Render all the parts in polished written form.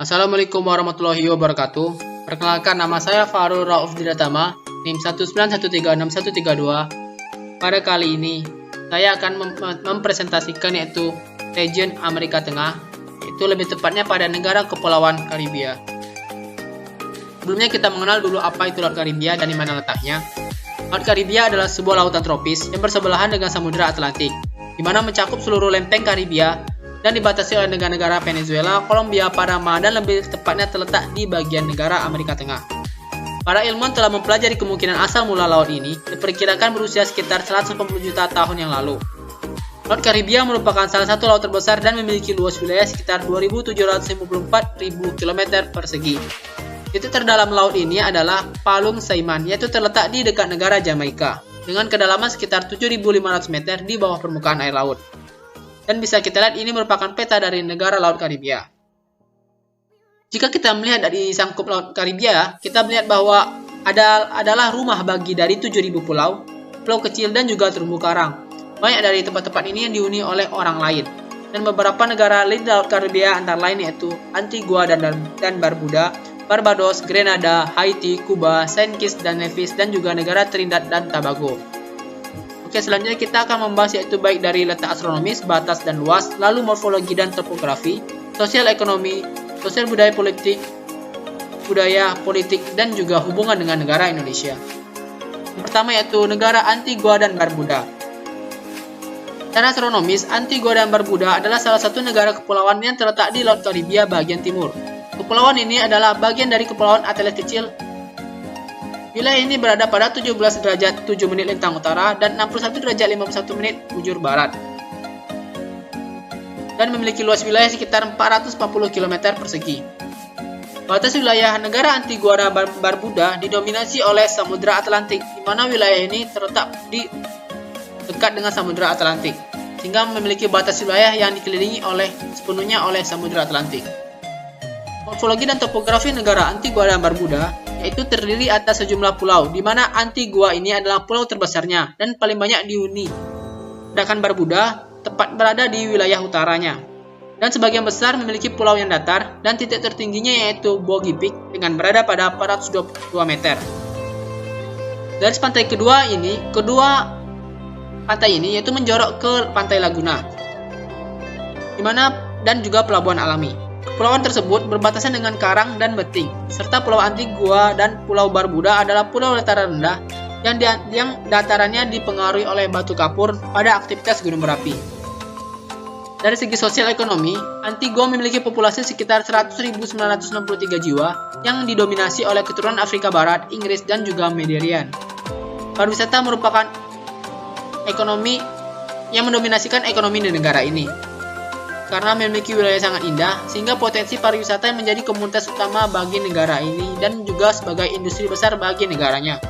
Assalamualaikum warahmatullahi wabarakatuh. Perkenalkan, nama saya Farul Rauf Didatama, NIM 191363132. Pada kali ini, saya akan mempresentasikan yaitu region Amerika Tengah, yaitu lebih tepatnya pada negara kepulauan Karibia. Sebelumnya kita mengenal dulu apa itu Laut Karibia dan di mana letaknya. Laut Karibia adalah sebuah lautan tropis yang bersebelahan dengan Samudra Atlantik, di mana mencakup seluruh lempeng Karibia dan dibatasi oleh negara-negara Venezuela, Kolombia, Panama, dan lebih tepatnya terletak di bagian negara Amerika Tengah. Para ilmuwan telah mempelajari kemungkinan asal mula laut ini, diperkirakan berusia sekitar 180 juta tahun yang lalu. Laut Karibia merupakan salah satu laut terbesar dan memiliki luas wilayah sekitar 2.754.000 km persegi. Titik terdalam laut ini adalah Palung Saiman, yaitu terletak di dekat negara Jamaika, dengan kedalaman sekitar 7.500 meter di bawah permukaan air laut. Dan bisa kita lihat ini merupakan peta dari negara Laut Karibia. Jika kita melihat dari sangkup Laut Karibia, kita melihat bahwa adalah rumah bagi dari 7.000 pulau kecil dan juga terumbu karang. Banyak dari tempat-tempat ini yang dihuni oleh orang lain. Dan beberapa negara lain Laut Karibia antara lain yaitu Antigua dan Barbuda, Barbados, Grenada, Haiti, Kuba, Saint Kitts dan Nevis, dan juga negara Trinidad dan Tobago. Oke, selanjutnya kita akan membahas yaitu baik dari letak astronomis, batas dan luas, lalu morfologi dan topografi, sosial ekonomi, sosial budaya politik, dan juga hubungan dengan negara Indonesia. Yang pertama yaitu negara Antigua dan Barbuda. Secara astronomis, Antigua dan Barbuda adalah salah satu negara kepulauan yang terletak di Laut Karibia bagian timur. Kepulauan ini adalah bagian dari Kepulauan Atlantik Kecil. Wilayah ini berada pada 17 derajat 7 menit lintang utara dan 61 derajat 51 menit bujur barat. Dan memiliki luas wilayah sekitar 440 km persegi. Batas wilayah negara Antigua dan Barbuda didominasi oleh Samudra Atlantik, di mana wilayah ini terletak di dekat dengan Samudra Atlantik, sehingga memiliki batas wilayah yang dikelilingi sepenuhnya oleh Samudra Atlantik. Morfologi dan topografi negara Antigua dan Barbuda yaitu terdiri atas sejumlah pulau, di mana Antigua ini adalah pulau terbesarnya dan paling banyak dihuni. Sedangkan Barbuda tepat berada di wilayah utaranya. Dan sebagian besar memiliki pulau yang datar dan titik tertingginya yaitu Boggy Peak dengan berada pada 422 meter. Garis pantai kedua pantai ini yaitu menjorok ke Pantai Laguna, di mana dan juga pelabuhan alami. Kepulauan tersebut berbatasan dengan karang dan beting, serta Pulau Antigua dan Pulau Barbuda adalah pulau dataran rendah yang datarannya dipengaruhi oleh batu kapur pada aktivitas gunung berapi. Dari segi sosial ekonomi, Antigua memiliki populasi sekitar 100.963 jiwa yang didominasi oleh keturunan Afrika Barat, Inggris, dan juga Mediterranean. Pariwisata merupakan ekonomi yang mendominasikan ekonomi di negara ini. Karena memiliki wilayah sangat indah, sehingga potensi pariwisata yang menjadi komoditas utama bagi negara ini dan juga sebagai industri besar bagi negaranya.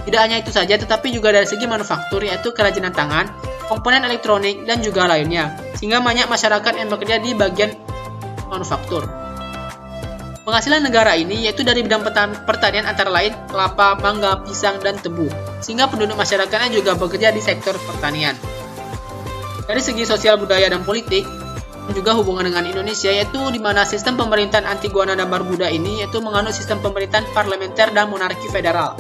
Tidak hanya itu saja, tetapi juga dari segi manufaktur yaitu kerajinan tangan, komponen elektronik, dan juga lainnya, sehingga banyak masyarakat yang bekerja di bagian manufaktur. Penghasilan negara ini yaitu dari bidang pertanian antara lain kelapa, mangga, pisang, dan tebu, sehingga penduduk masyarakatnya juga bekerja di sektor pertanian. Dari segi sosial budaya dan politik, juga hubungan dengan Indonesia yaitu di mana sistem pemerintahan Antigua dan Barbuda ini yaitu menganut sistem pemerintahan parlementer dan monarki federal.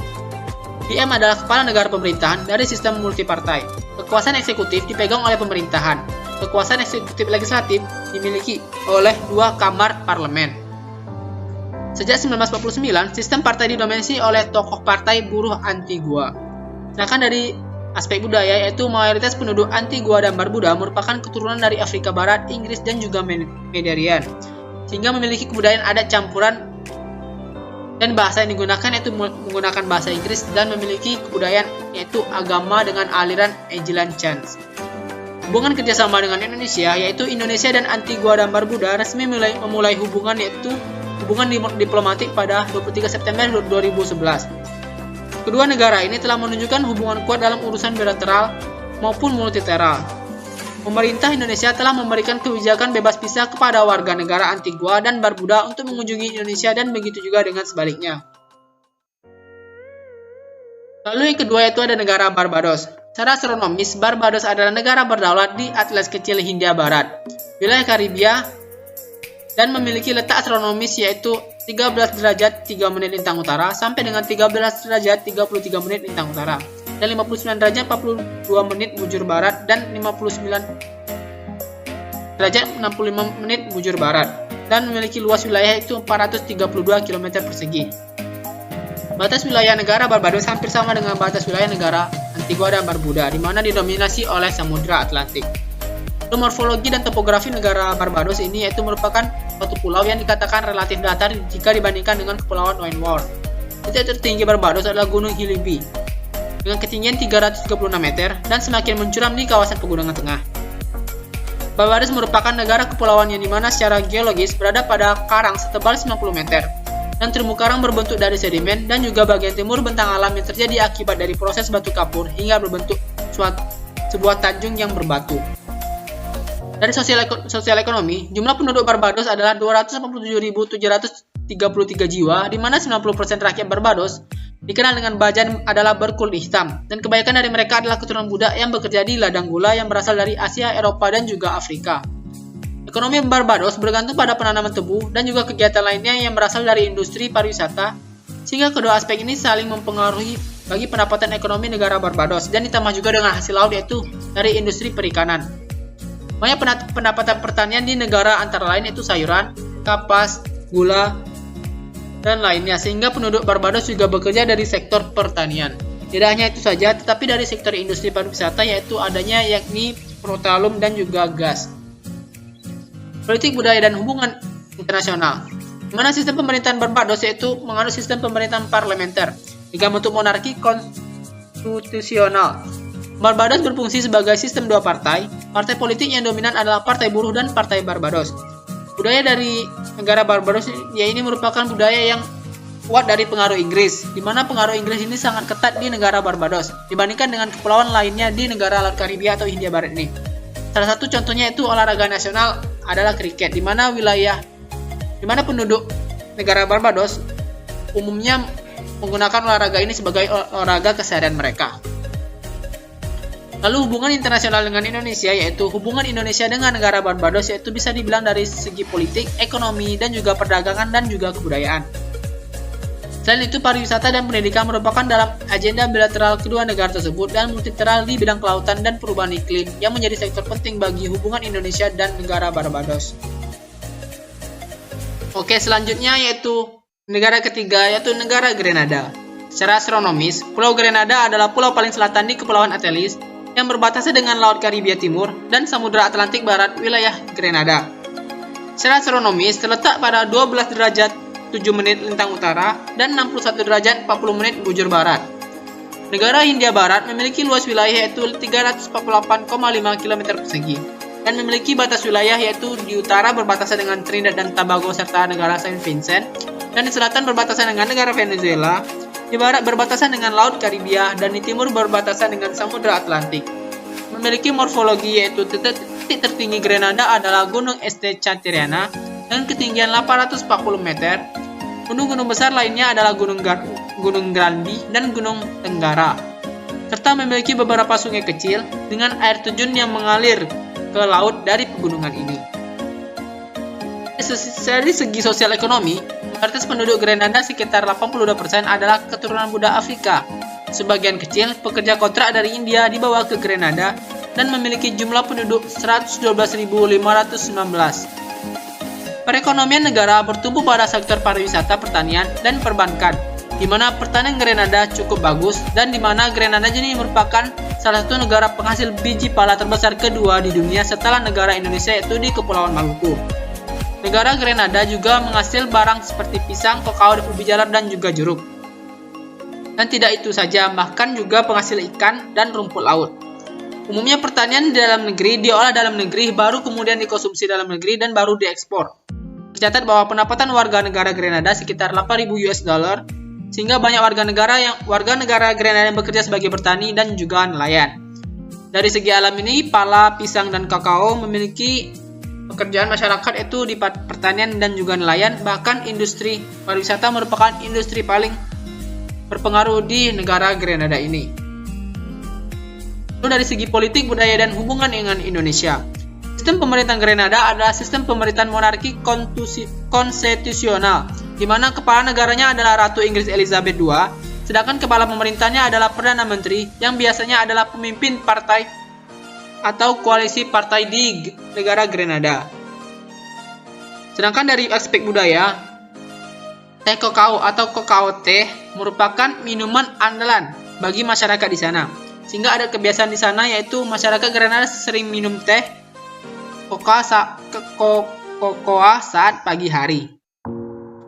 PM adalah kepala negara pemerintahan dari sistem multipartai. Kekuasaan eksekutif dipegang oleh pemerintahan. Kekuasaan eksekutif legislatif dimiliki oleh dua kamar parlemen. Sejak 1949, sistem partai didominasi oleh tokoh partai buruh Antigua. Sedangkan dari aspek budaya yaitu mayoritas penduduk Antigua dan Barbuda merupakan keturunan dari Afrika Barat, Inggris, dan juga Mediterranean, sehingga memiliki kebudayaan adat campuran dan bahasa yang digunakan yaitu menggunakan bahasa Inggris dan memiliki kebudayaan yaitu agama dengan aliran Anglican Church. Hubungan kerjasama dengan Indonesia yaitu Indonesia dan Antigua dan Barbuda resmi memulai hubungan diplomatik pada 23 September 2011. Kedua negara ini telah menunjukkan hubungan kuat dalam urusan bilateral maupun multilateral. Pemerintah Indonesia telah memberikan kebijakan bebas visa kepada warga negara Antigua dan Barbuda untuk mengunjungi Indonesia dan begitu juga dengan sebaliknya. Lalu yang kedua yaitu ada negara Barbados. Secara astronomis, Barbados adalah negara berdaulat di Atlas Kecil Hindia Barat. Wilayah Karibia dan memiliki letak astronomis yaitu 13 derajat 3 menit lintang utara sampai dengan 13 derajat 33 menit lintang utara dan 59 derajat 42 menit bujur barat dan 59 derajat 65 menit bujur barat dan memiliki luas wilayah itu 432 km persegi. Batas wilayah negara Barbados hampir sama dengan batas wilayah negara Antigua dan Barbuda, di mana didominasi oleh Samudra Atlantik. Morfologi dan topografi negara Barbados ini yaitu merupakan suatu pulau yang dikatakan relatif datar jika dibandingkan dengan Kepulauan Windward. Titik tertinggi Barbados adalah Gunung Hillby dengan ketinggian 336 meter dan semakin mencuram di kawasan pegunungan tengah. Barbados merupakan negara kepulauan yang dimana secara geologis berada pada karang setebal 90 meter dan terumbu karang berbentuk dari sedimen dan juga bagian timur bentang alam yang terjadi akibat dari proses batu kapur hingga berbentuk sebuah tanjung yang berbatu. Dari sosial ekonomi, jumlah penduduk Barbados adalah 287.733 jiwa, di mana 90% rakyat Barbados dikenal dengan bajan adalah berkulit hitam, dan kebanyakan dari mereka adalah keturunan budak yang bekerja di ladang gula yang berasal dari Asia, Eropa, dan juga Afrika. Ekonomi Barbados bergantung pada penanaman tebu dan juga kegiatan lainnya yang berasal dari industri pariwisata, sehingga kedua aspek ini saling mempengaruhi bagi pendapatan ekonomi negara Barbados, dan ditambah juga dengan hasil laut yaitu dari industri perikanan. Banyak pendapatan pertanian di negara antara lain itu sayuran, kapas, gula, dan lainnya, sehingga penduduk Barbados juga bekerja dari sektor pertanian. Tidak hanya itu saja, tetapi dari sektor industri pariwisata yaitu adanya yakni petroleum dan juga gas. Politik, budaya, dan hubungan internasional. Di mana sistem pemerintahan Barbados yaitu menganut sistem pemerintahan parlementer dengan bentuk monarki konstitusional. Barbados berfungsi sebagai sistem dua partai. Partai politik yang dominan adalah Partai Buruh dan Partai Barbados. Budaya dari negara Barbados ini merupakan budaya yang kuat dari pengaruh Inggris, di mana pengaruh Inggris ini sangat ketat di negara Barbados dibandingkan dengan kepulauan lainnya di negara Laut Karibia atau Hindia Barat ini. Salah satu contohnya itu olahraga nasional adalah kriket, di mana penduduk negara Barbados umumnya menggunakan olahraga ini sebagai olahraga keseharian mereka. Lalu hubungan internasional dengan Indonesia, yaitu hubungan Indonesia dengan negara Barbados yaitu bisa dibilang dari segi politik, ekonomi, dan juga perdagangan dan juga kebudayaan. Selain itu, pariwisata dan pendidikan merupakan dalam agenda bilateral kedua negara tersebut dan multilateral di bidang kelautan dan perubahan iklim yang menjadi sektor penting bagi hubungan Indonesia dan negara Barbados. Oke, selanjutnya yaitu negara ketiga yaitu negara Grenada. Secara astronomis, Pulau Grenada adalah pulau paling selatan di Kepulauan Antilles yang berbatasi dengan Laut Karibia Timur dan Samudra Atlantik Barat wilayah Grenada. Secara astronomis terletak pada 12 derajat 7 menit lintang utara dan 61 derajat 40 menit bujur barat. Negara Hindia Barat memiliki luas wilayah yaitu 348,5 km persegi dan memiliki batas wilayah yaitu di utara berbatasan dengan Trinidad dan Tobago serta negara Saint Vincent, dan di selatan berbatasan dengan negara Venezuela, di barat berbatasan dengan Laut Karibia, dan di timur berbatasan dengan Samudra Atlantik. Memiliki morfologi yaitu titik tertinggi Grenada adalah Gunung Este Cateriana dengan ketinggian 840 meter. Gunung-gunung besar lainnya adalah Gunung Granby dan Gunung Tenggara, serta memiliki beberapa sungai kecil dengan air terjun yang mengalir ke laut dari pegunungan ini. Dari segi sosial ekonomi, mayoritas penduduk Grenada sekitar 82% adalah keturunan budak Afrika. Sebagian kecil pekerja kontrak dari India dibawa ke Grenada dan memiliki jumlah penduduk 112.519. Perekonomian negara bertumbuh pada sektor pariwisata, pertanian, dan perbankan, di mana pertanian Grenada cukup bagus dan di mana Grenada ini merupakan salah satu negara penghasil biji pala terbesar kedua di dunia setelah negara Indonesia yaitu di Kepulauan Maluku. Negara Grenada juga menghasil barang seperti pisang, kakao, ubi jalar, dan juga jeruk. Dan tidak itu saja, bahkan juga penghasil ikan dan rumput laut. Umumnya pertanian di dalam negeri diolah dalam negeri, baru kemudian dikonsumsi dalam negeri dan baru diekspor. Tercatat bahwa pendapatan warga negara Grenada sekitar 8.000 US dollar, sehingga banyak warga negara Grenada yang bekerja sebagai petani dan juga nelayan. Dari segi alam ini, pala, pisang, dan kakao memiliki pekerjaan masyarakat itu di pertanian dan juga nelayan. Bahkan industri pariwisata merupakan industri paling berpengaruh di negara Grenada ini. Lalu dari segi politik, budaya, dan hubungan dengan Indonesia. Sistem pemerintahan Grenada adalah sistem pemerintahan monarki konstitusional, di mana kepala negaranya adalah Ratu Inggris Elizabeth II, sedangkan kepala pemerintahnya adalah Perdana Menteri yang biasanya adalah pemimpin partai atau koalisi partai di negara Grenada. Sedangkan dari aspek budaya, teh kokao atau kokao teh merupakan minuman andalan bagi masyarakat di sana. Sehingga ada kebiasaan di sana yaitu masyarakat Grenada sering minum teh kokoa saat pagi hari.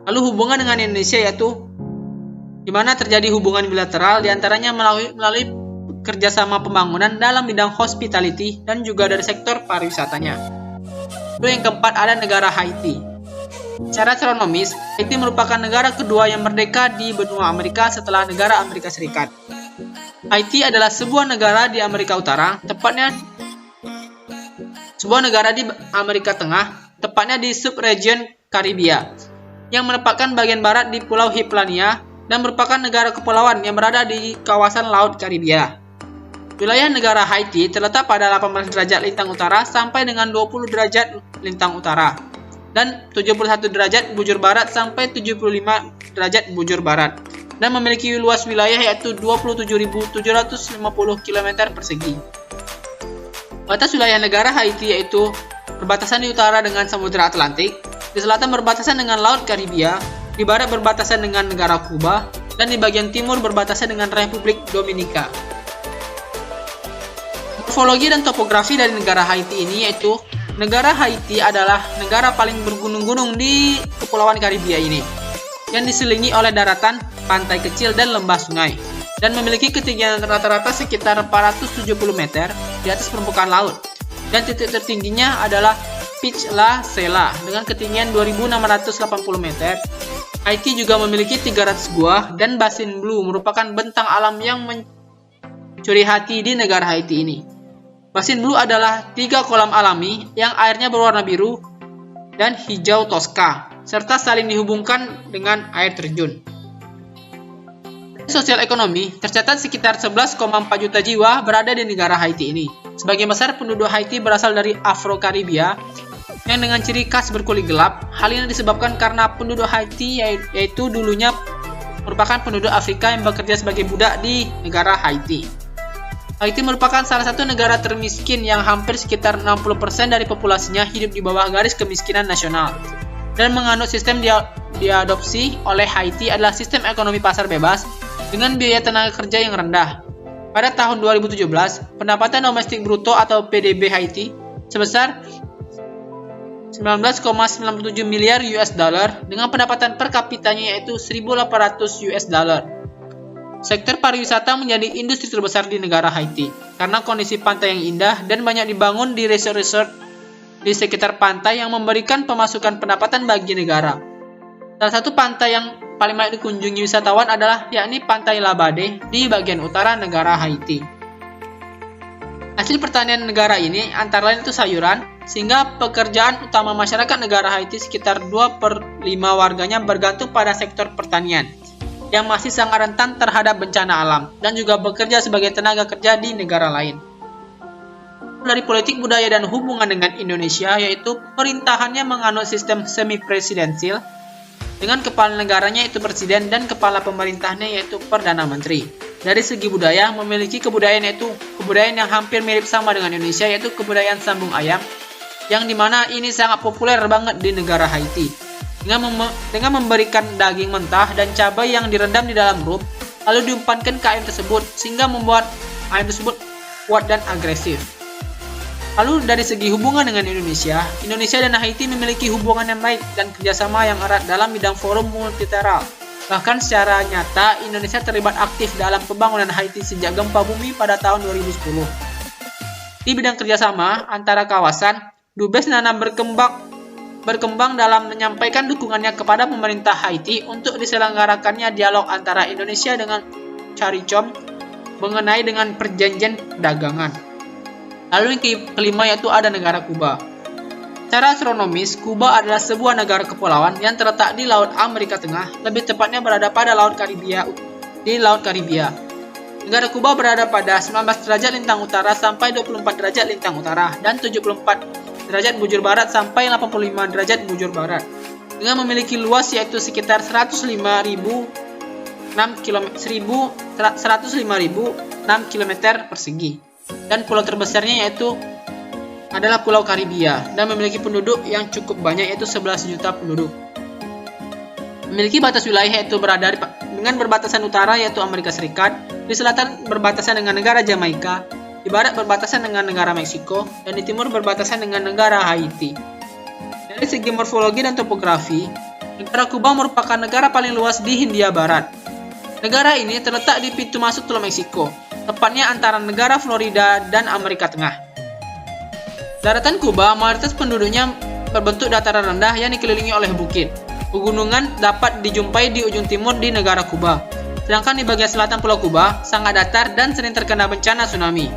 Lalu hubungan dengan Indonesia yaitu di mana terjadi hubungan bilateral diantaranya melalui kerjasama pembangunan dalam bidang hospitality dan juga dari sektor pariwisatanya. Lalu yang keempat ada negara Haiti. Secara astronomis, Haiti merupakan negara kedua yang merdeka di benua Amerika setelah negara Amerika Serikat. Haiti adalah sebuah negara di Amerika Utara, tepatnya sebuah negara di Amerika Tengah, tepatnya di subregion Karibia, yang menempatkan bagian barat di Pulau Hispania dan merupakan negara kepulauan yang berada di kawasan Laut Karibia. Wilayah negara Haiti terletak pada 18 derajat lintang utara sampai dengan 20 derajat lintang utara, dan 71 derajat bujur barat sampai 75 derajat bujur barat, dan memiliki luas wilayah yaitu 27.750 km persegi. Batas wilayah negara Haiti yaitu berbatasan di utara dengan Samudra Atlantik, di selatan berbatasan dengan Laut Karibia, di barat berbatasan dengan negara Kuba, dan di bagian timur berbatasan dengan Republik Dominika. Morfologi dan topografi dari negara Haiti ini yaitu negara Haiti adalah negara paling bergunung-gunung di Kepulauan Karibia ini, yang diselilingi oleh daratan, pantai kecil, dan lembah sungai, dan memiliki ketinggian rata-rata sekitar 470 meter di atas permukaan laut, dan titik tertingginya adalah Pic La Sela dengan ketinggian 2.680 meter. Haiti juga memiliki 300 gua, dan Basin Blue merupakan bentang alam yang mencuri hati di negara Haiti ini. Basin Blue adalah 3 kolam alami yang airnya berwarna biru dan hijau toska, serta saling dihubungkan dengan air terjun. Sosial ekonomi, tercatat sekitar 11,4 juta jiwa berada di negara Haiti ini. Sebagian besar penduduk Haiti berasal dari Afro-Karibia yang dengan ciri khas berkulit gelap. Hal ini disebabkan karena penduduk Haiti yaitu dulunya merupakan penduduk Afrika yang bekerja sebagai budak di negara Haiti. Haiti merupakan salah satu negara termiskin yang hampir sekitar 60% dari populasinya hidup di bawah garis kemiskinan nasional. Dan menganut sistem diadopsi oleh Haiti adalah sistem ekonomi pasar bebas dengan biaya tenaga kerja yang rendah. Pada tahun 2017, pendapatan domestik bruto atau PDB Haiti sebesar 19,97 miliar US dollar dengan pendapatan per kapitanya yaitu 1.800 US dollar. Sektor pariwisata menjadi industri terbesar di negara Haiti karena kondisi pantai yang indah dan banyak dibangun di resort-resort di sekitar pantai yang memberikan pemasukan pendapatan bagi negara. Salah satu pantai yang paling banyak dikunjungi wisatawan adalah yakni Pantai Labade di bagian utara negara Haiti. Hasil pertanian negara ini antara lain itu sayuran, sehingga pekerjaan utama masyarakat negara Haiti sekitar 2/5 warganya bergantung pada sektor pertanian, yang masih sangat rentan terhadap bencana alam, dan juga bekerja sebagai tenaga kerja di negara lain. Dari politik budaya dan hubungan dengan Indonesia, yaitu pemerintahannya menganut sistem semi-presidensil, dengan kepala negaranya yaitu presiden dan kepala pemerintahnya yaitu perdana menteri. Dari segi budaya, memiliki kebudayaan yaitu kebudayaan yang hampir mirip sama dengan Indonesia yaitu kebudayaan sambung ayam, yang dimana ini sangat populer banget di negara Haiti. Dengan memberikan daging mentah dan cabai yang direndam di dalam rum, lalu diumpankan ke ayam tersebut sehingga membuat ayam tersebut kuat dan agresif. Lalu dari segi hubungan dengan Indonesia dan Haiti memiliki hubungan yang baik dan kerjasama yang erat dalam bidang forum multilateral. Bahkan secara nyata, Indonesia terlibat aktif dalam pembangunan Haiti sejak gempa bumi pada tahun 2010. Di bidang kerjasama antara kawasan, Dubes Nana berkembang dalam menyampaikan dukungannya kepada pemerintah Haiti untuk diselenggarakannya dialog antara Indonesia dengan CARICOM mengenai dengan perjanjian perdagangan. Lalu yang kelima yaitu ada negara Kuba. Secara astronomis, Kuba adalah sebuah negara kepulauan yang terletak di Laut Amerika Tengah, lebih tepatnya berada pada Laut Karibia. Negara Kuba berada pada 19 derajat lintang utara sampai 24 derajat lintang utara dan 74 derajat bujur barat sampai 85 derajat bujur barat, dengan memiliki luas yaitu sekitar 105.006 km persegi. Dan pulau terbesarnya yaitu adalah Pulau Karibia dan memiliki penduduk yang cukup banyak yaitu 11 juta penduduk. Memiliki batas wilayah yaitu berada dengan berbatasan utara yaitu Amerika Serikat, di selatan berbatasan dengan negara Jamaika, di barat berbatasan dengan negara Meksiko, dan di timur berbatasan dengan negara Haiti. Dari segi morfologi dan topografi, negara Kuba merupakan negara paling luas di Hindia Barat. Negara ini terletak di pintu masuk Teluk Meksiko, tepatnya antara negara Florida dan Amerika Tengah. Daratan Kuba, mayoritas penduduknya berbentuk dataran rendah yang dikelilingi oleh bukit. Pegunungan dapat dijumpai di ujung timur di negara Kuba. Sedangkan di bagian selatan Pulau Kuba sangat datar dan sering terkena bencana tsunami.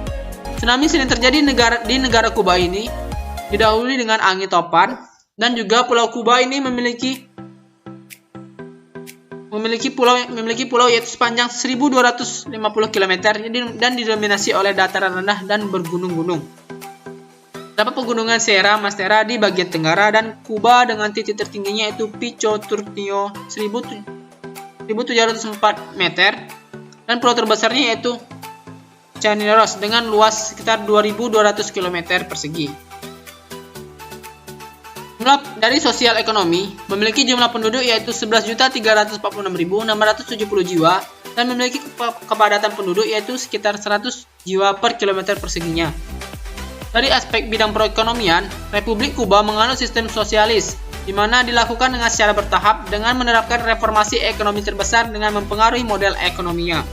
Tsunami sering terjadi di negara Kuba ini, didahului dengan angin topan, dan juga Pulau Kuba ini memiliki pulau yaitu sepanjang 1.250 km dan didominasi oleh dataran rendah dan bergunung-gunung. Terdapat pegunungan Sierra Maestra di bagian tenggara dan Kuba dengan titik tertingginya yaitu Pico Turtino 1.704 meter, dan pulau terbesarnya yaitu Chaniros dengan luas sekitar 2.200 km persegi. Dari sosial ekonomi, memiliki jumlah penduduk yaitu 11.346.670 jiwa dan memiliki kepadatan penduduk yaitu sekitar 100 jiwa per kilometer perseginya. Dari aspek bidang perekonomian, Republik Kuba menganut sistem sosialis, di mana dilakukan dengan secara bertahap dengan menerapkan reformasi ekonomi terbesar dengan mempengaruhi model ekonominya.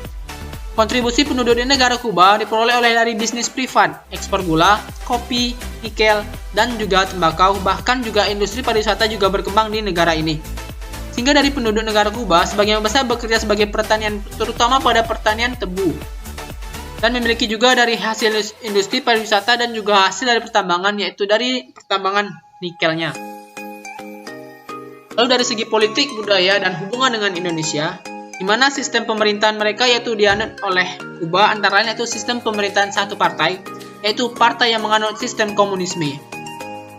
Kontribusi penduduk di negara Kuba diperoleh dari bisnis privat, ekspor gula, kopi, nikel, dan juga tembakau, bahkan juga industri pariwisata juga berkembang di negara ini. Sehingga dari penduduk negara Kuba, sebagian besar bekerja sebagai pertanian, terutama pada pertanian tebu. Dan memiliki juga dari hasil industri pariwisata dan juga hasil dari pertambangan, yaitu dari pertambangan nikelnya. Lalu dari segi politik, budaya, dan hubungan dengan Indonesia, di mana sistem pemerintahan mereka yaitu dianut oleh Kuba, antaranya itu sistem pemerintahan satu partai, yaitu partai yang menganut sistem komunisme.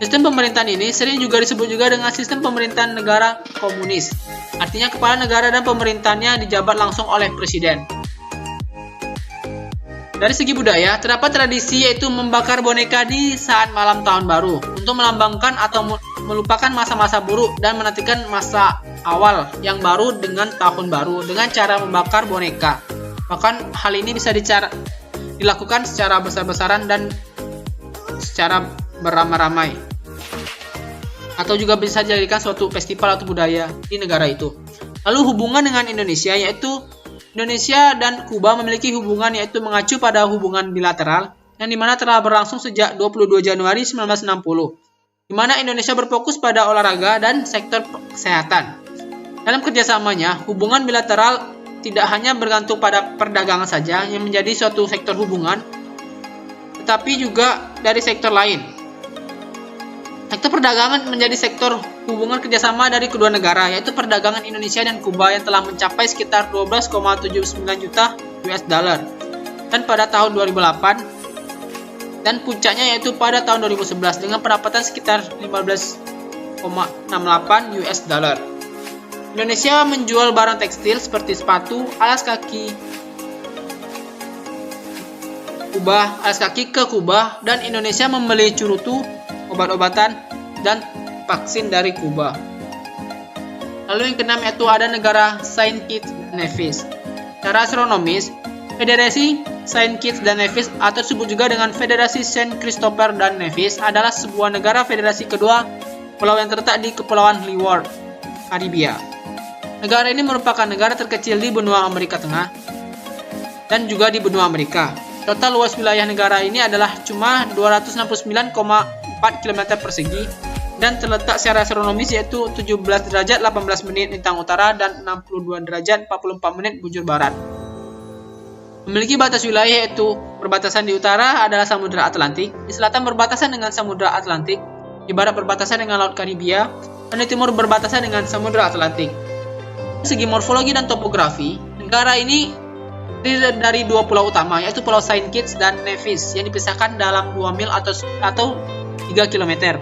Sistem pemerintahan ini sering juga disebut juga dengan sistem pemerintahan negara komunis. Artinya kepala negara dan pemerintahannya dijabat langsung oleh presiden. Dari segi budaya, terdapat tradisi yaitu membakar boneka di saat malam tahun baru untuk melambangkan atau melupakan masa-masa buruk dan menantikan masa awal yang baru dengan tahun baru dengan cara membakar boneka. Bahkan hal ini bisa dilakukan secara besar-besaran dan secara beramai-ramai, atau juga bisa dijadikan suatu festival atau budaya di negara itu. Lalu hubungan dengan Indonesia, yaitu Indonesia dan Kuba memiliki hubungan yaitu mengacu pada hubungan bilateral yang dimana telah berlangsung sejak 22 Januari 1960, di mana Indonesia berfokus pada olahraga dan sektor kesehatan. Dalam kerjasamanya, hubungan bilateral tidak hanya bergantung pada perdagangan saja yang menjadi suatu sektor hubungan, tetapi juga dari sektor lain. Sektor perdagangan menjadi sektor hubungan kerjasama dari kedua negara, yaitu perdagangan Indonesia dan Kuba yang telah mencapai sekitar 12,79 juta US dollar dan pada tahun 2008, dan puncaknya yaitu pada tahun 2011 dengan pendapatan sekitar 15,68 US dollar. Indonesia menjual barang tekstil seperti sepatu, alas kaki ke Kuba, dan Indonesia membeli curutu, obat-obatan, dan vaksin dari Kuba. Lalu yang keenam yaitu ada negara Saint Kitts dan Nevis. Secara astronomis, Federasi Saint Kitts dan Nevis atau disebut juga dengan Federasi Saint Christopher dan Nevis adalah sebuah negara federasi kedua pulau yang terletak di Kepulauan Leeward, Karibia. Negara ini merupakan negara terkecil di benua Amerika Tengah dan juga di benua Amerika. Total luas wilayah negara ini adalah cuma 269,4 km persegi dan terletak secara astronomis yaitu 17 derajat 18 menit lintang utara dan 62 derajat 44 menit bujur barat. Memiliki batas wilayah yaitu perbatasan di utara adalah Samudra Atlantik, di selatan berbatasan dengan Samudra Atlantik, di barat berbatasan dengan Laut Karibia, dan di timur berbatasan dengan Samudra Atlantik. Dari segi morfologi dan topografi, negara ini terdiri dari dua pulau utama yaitu Pulau Saint Kitts dan Nevis yang dipisahkan dalam 2 mil atau km.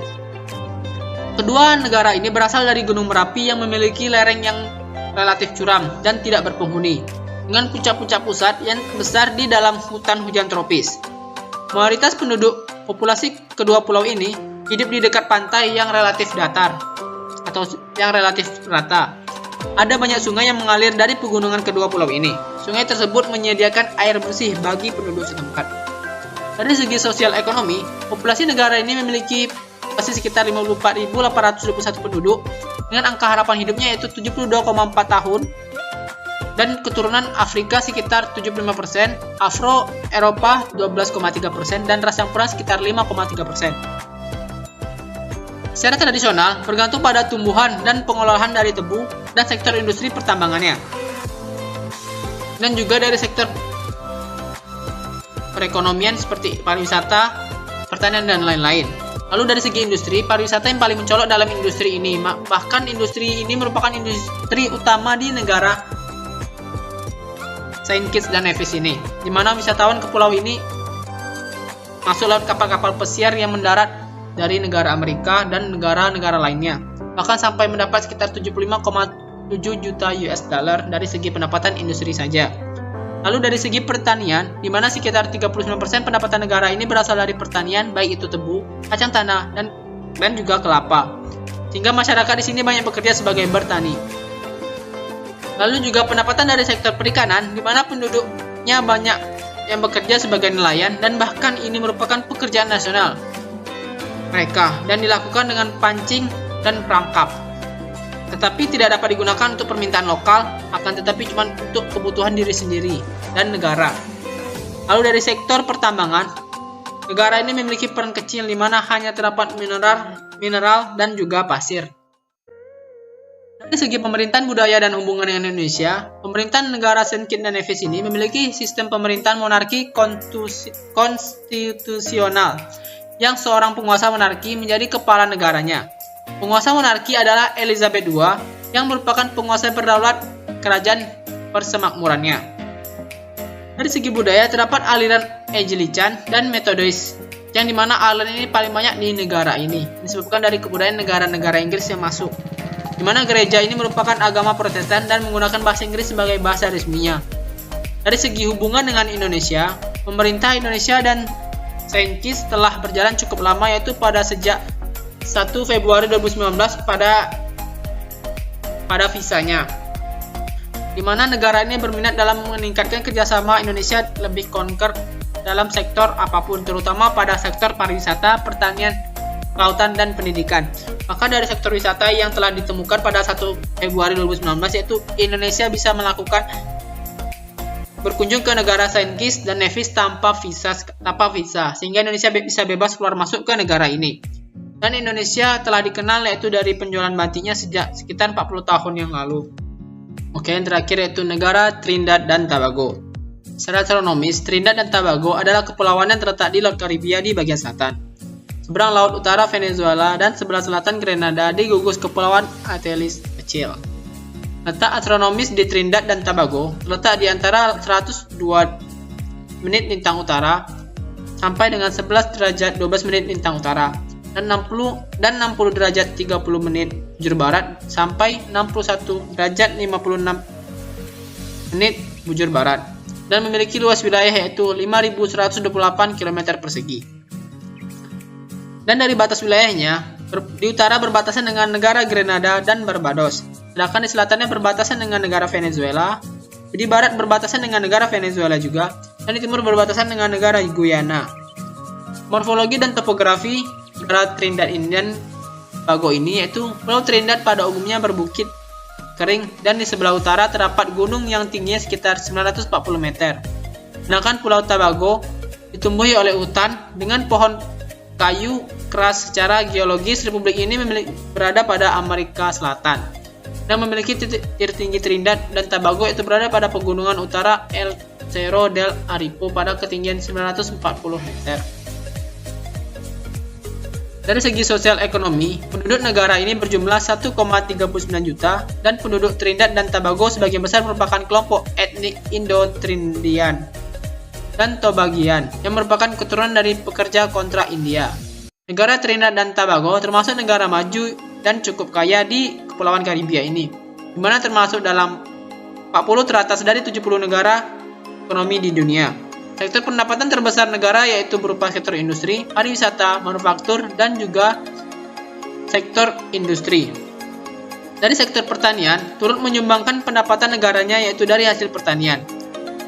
Kedua negara ini berasal dari Gunung Merapi yang memiliki lereng yang relatif curam dan tidak berpenghuni, dengan puncak-puncak pusat yang besar di dalam hutan hujan tropis. Mayoritas penduduk populasi kedua pulau ini hidup di dekat pantai yang relatif datar atau yang relatif rata. Ada banyak sungai yang mengalir dari pegunungan kedua pulau ini. Sungai tersebut menyediakan air bersih bagi penduduk setempat. Dari segi sosial ekonomi, populasi negara ini memiliki masih sekitar 54.821 penduduk dengan angka harapan hidupnya yaitu 72,4 tahun dan keturunan Afrika sekitar 75%, Afro Eropa 12,3% dan ras Campur sekitar 5,3%. Secara tradisional bergantung pada tumbuhan dan pengolahan dari tebu dan sektor industri pertambangannya dan juga dari sektor perekonomian seperti pariwisata, pertanian dan lain-lain. Lalu dari segi industri, pariwisata yang paling mencolok dalam industri ini, bahkan industri ini merupakan industri utama di negara Saint Kitts dan Nevis ini, di mana wisatawan ke pulau ini masuk lewat kapal-kapal pesiar yang mendarat dari negara Amerika dan negara-negara lainnya, bahkan sampai mendapat sekitar 75,7 juta US dollar dari segi pendapatan industri saja. Lalu dari segi pertanian, di mana sekitar 39% pendapatan negara ini berasal dari pertanian, baik itu tebu, kacang tanah, dan juga kelapa. Sehingga masyarakat di sini banyak bekerja sebagai bertani. Lalu juga pendapatan dari sektor perikanan, di mana penduduknya banyak yang bekerja sebagai nelayan, dan bahkan ini merupakan pekerjaan nasional mereka, dan dilakukan dengan pancing dan perangkap. Tetapi tidak dapat digunakan untuk permintaan lokal, akan tetapi cuma untuk kebutuhan diri sendiri dan negara. Lalu dari sektor pertambangan, negara ini memiliki peran kecil di mana hanya terdapat mineral dan juga pasir. Dari segi pemerintahan budaya dan hubungan dengan Indonesia, pemerintahan negara Saint Kitts dan Nevis ini memiliki sistem pemerintahan monarki konstitusional, yang seorang penguasa monarki menjadi kepala negaranya. Penguasa monarki adalah Elizabeth II yang merupakan penguasa berdaulat kerajaan persemakmurannya. Dari segi budaya terdapat aliran Anglican dan Methodist, yang dimana aliran ini paling banyak di negara ini, disebabkan dari kebudayaan negara-negara Inggris yang masuk, dimana gereja ini merupakan agama Protestan dan menggunakan bahasa Inggris sebagai bahasa resminya. Dari segi hubungan dengan Indonesia, pemerintah Indonesia dan Saint Kitts telah berjalan cukup lama, yaitu pada sejak 1 Februari 2019 pada visanya, di mana negara ini berminat dalam meningkatkan kerjasama Indonesia lebih konker dalam sektor apapun, terutama pada sektor pariwisata, pertanian, kelautan, dan pendidikan. Maka dari sektor wisata yang telah ditemukan pada 1 Februari 2019, yaitu Indonesia bisa melakukan berkunjung ke negara Saint Kitts dan Nevis tanpa visa, sehingga Indonesia bisa bebas keluar masuk ke negara ini. Dan Indonesia telah dikenal yaitu dari penjualan batiknya sejak sekitar 40 tahun yang lalu. Oke, yang terakhir yaitu negara Trinidad dan Tobago. Secara astronomis, Trinidad dan Tobago adalah kepulauan yang terletak di Laut Karibia di bagian selatan, seberang laut utara Venezuela, dan sebelah selatan Grenada di gugus kepulauan Antilles kecil. Letak astronomis di Trinidad dan Tobago terletak di antara 102 menit lintang utara sampai dengan 11 derajat 12 menit lintang utara, dan 60 derajat 30 menit bujur barat sampai 61 derajat 56 menit bujur barat, dan memiliki luas wilayah yaitu 5.128 km persegi. Dan dari batas wilayahnya, di utara berbatasan dengan negara Grenada dan Barbados, sedangkan di selatannya berbatasan dengan negara Venezuela, di barat berbatasan dengan negara Venezuela juga, dan di timur berbatasan dengan negara Guyana. Morfologi dan topografi negara Trinidad dan Tobago ini yaitu Pulau Trinidad pada umumnya berbukit kering dan di sebelah utara terdapat gunung yang tingginya sekitar 940 meter. Sedangkan Pulau Tobago ditumbuhi oleh hutan dengan pohon kayu keras. Secara geologis, republik ini berada pada Amerika Selatan dan memiliki titik tertinggi Trinidad dan Tobago itu berada pada pegunungan utara El Cerro del Aripo pada ketinggian 940 meter. Dari segi sosial ekonomi, penduduk negara ini berjumlah 1,39 juta dan penduduk Trinidad dan Tobago sebagian besar merupakan kelompok etnik Indo-Trindian dan Tobagian yang merupakan keturunan dari pekerja kontrak India. Negara Trinidad dan Tobago termasuk negara maju dan cukup kaya di Kepulauan Karibia ini, di mana termasuk dalam 40 teratas dari 70 negara ekonomi di dunia. Sektor pendapatan terbesar negara yaitu berupa sektor industri, pariwisata, manufaktur, dan juga sektor industri. Dari sektor pertanian, turut menyumbangkan pendapatan negaranya yaitu dari hasil pertanian,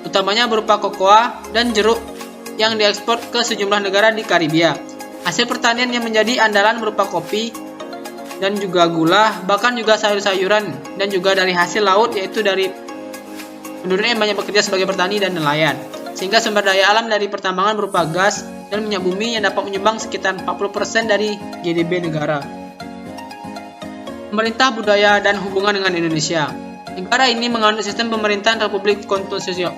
utamanya berupa kokoa dan jeruk yang diekspor ke sejumlah negara di Karibia. Hasil pertanian yang menjadi andalan berupa kopi dan juga gula, bahkan juga sayur-sayuran, dan juga dari hasil laut yaitu dari penduduk yang banyak bekerja sebagai petani dan nelayan. Sehingga sumber daya alam dari pertambangan berupa gas dan minyak bumi yang dapat menyumbang sekitar 40% dari GDP negara. Pemerintah, budaya, dan hubungan dengan Indonesia. Negara ini menganut sistem pemerintahan Republik konstitusional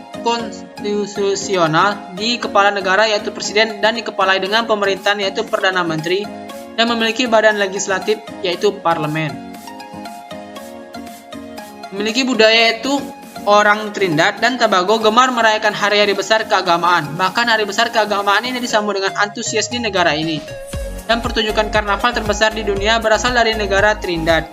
di kepala negara yaitu presiden dan dikepalai dengan pemerintahan yaitu Perdana Menteri dan memiliki badan legislatif yaitu parlemen. Memiliki budaya yaitu orang Trinidad dan Tobago gemar merayakan hari-hari besar keagamaan. Bahkan hari besar keagamaan ini disambut dengan antusias di negara ini. Dan pertunjukan karnaval terbesar di dunia berasal dari negara Trinidad,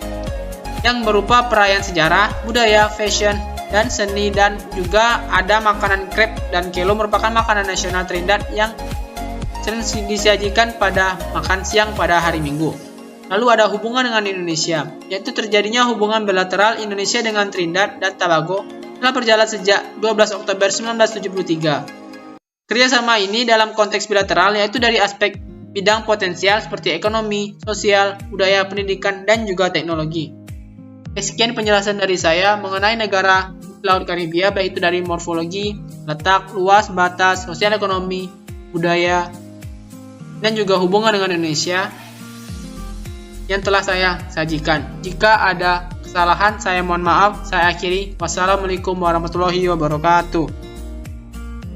yang berupa perayaan sejarah, budaya, fashion, dan seni, dan juga ada makanan crepe dan kelo merupakan makanan nasional Trinidad yang sering disajikan pada makan siang pada hari Minggu. Lalu ada hubungan dengan Indonesia, yaitu terjadinya hubungan bilateral Indonesia dengan Trinidad dan Tobago telah berjalan sejak 12 Oktober 1973. Kerjasama ini dalam konteks bilateral yaitu dari aspek bidang potensial seperti ekonomi, sosial, budaya, pendidikan, dan juga teknologi. Sekian penjelasan dari saya mengenai negara Laut Karibia, baik itu dari morfologi, letak, luas, batas, sosial ekonomi, budaya, dan juga hubungan dengan Indonesia yang telah saya sajikan. Jika ada kesalahan, saya mohon maaf. Saya akhiri. Wassalamualaikum warahmatullahi wabarakatuh.